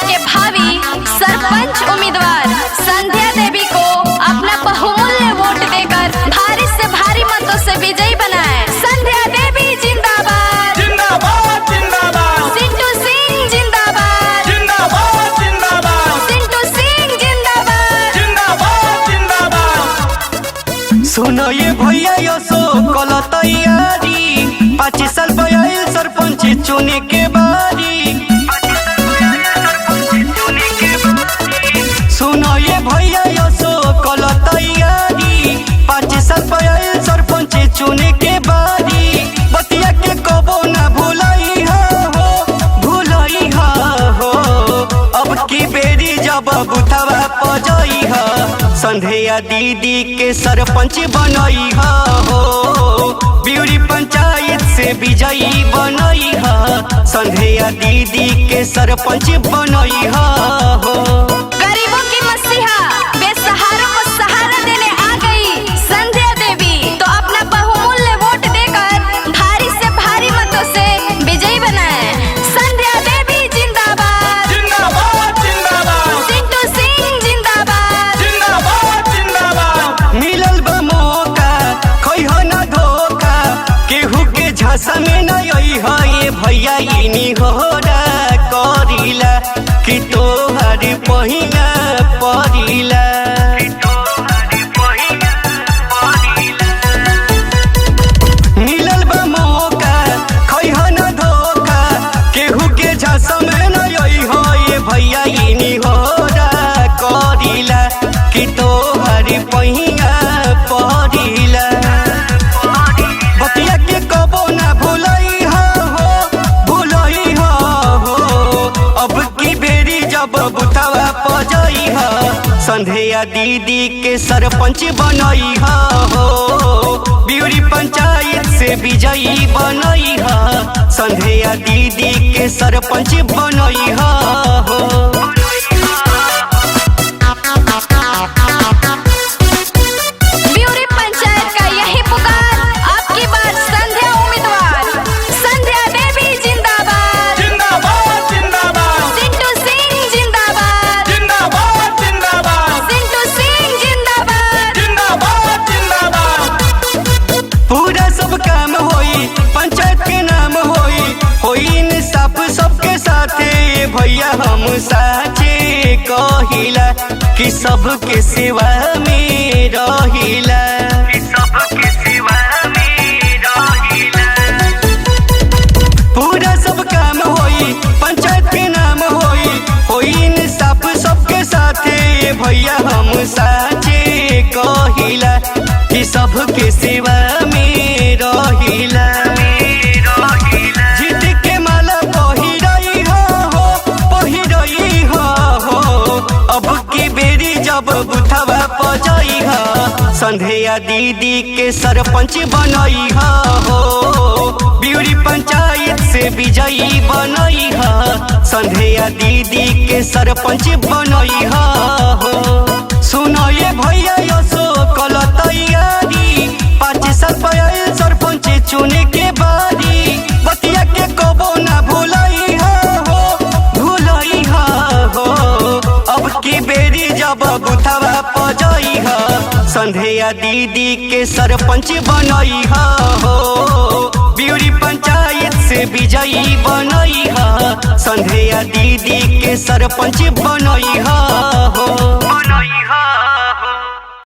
के भावी सरपंच उम्मीदवार संध्या देवी को अपना बहुमूल्य वोट देकर भारी से भारी मतों से विजयी बनाए। संध्या देवी जिंदाबाद जिंदाबाद जिंदाबाद। सिंटू सिंह जिंदाबाद जिंदाबाद जिंदाबाद। सिंटू सिंह जिंदाबाद जिंदाबाद जिंदाबाद। सुनो ये भैया यो सो कल तैयारी 5 साल भयल सरपंच चुने के बारी। सुनो ये भैया यो सो कल तैयारी 5 साल भयल सरपंच चुने के बारी। बतिया के कबो ना भूलई हो अब की बेरी जब बुथवा पजई हो संध्या दीदी के सरपंच बनई हो। ब्यूरी पंचायत से विजयी बनई हो संध्या दीदी के सरपंच बनई हो। गरीबों की मसीहा बेसहारों को सहारा देने आ गई संध्या देवी, तो अपना बहुमूल्य वोट देकर भारी से भारी मतों से विजयी बनाए। संध्या देवी जिंदाबाद जिंदाबाद जिंदाबाद। सिंटू सिंह जिंदाबाद जिंदाबाद जिंदाबाद। मिलल बा मौका खइहो ना धोखा केहू के झांसा में न आई हो ये भैया इनी होरा करिला कि तोहर पहिया परिला। मिलल बा मौका खइहो ना धोखा केहू के झांसा में न आई हो ये भैया इनी होरा करिला कि तोहर पहिया परिला। बतिया के कबो ना भूलई हो अब की बेरी जब बुथवा पजई हो संध्या दीदी के सरपंच बनई हो। ब्यूरी पंचायत से विजयी बनई हो संध्या दीदी के सरपंच बनई हो। ब्यूरी पंचायत का यही पुकार आपकी बार संध्या उम्मीदवार संध्या देवी जिंदाबाद जिंदाबाद जिंदाबाद। सिंटू सिंह जिंदाबाद जिंदाबाद जिंदाबाद। सिंटू सिंह जिंदाबाद जिंदाबाद जिंदाबाद। पूरा सब काम होई पंचायत के नाम होई इंसाफ सबके साथे भैया हम साचे कहिला कि सबके सेवा में रहिला। पूरा सब काम होई पंचायत के नाम होई इंसाफ सबके साथे भैया हम साचे कहिला कि सबके सेवा में रहिला। जीत के माला पहिरई हो अब की बेरी जब बुथवा पजई हो संध्या दीदी के सरपंच बनई हो। ब्यूरी पंचायत से विजयी बनई हो संध्या दीदी के सरपंच बनई हो। सुनो ये भैया यो सो कल तैयारी 5 साल भयल सरपंच चुने के बारी। बतिया के कबो ना भूलई हो अब की बेरी जब बुथवा पजई हो संध्या दीदी के सरपंच बनई हो। ब्यूरी पंचायत से विजयी बनई हो संध्या दीदी के सरपंच बनई हो।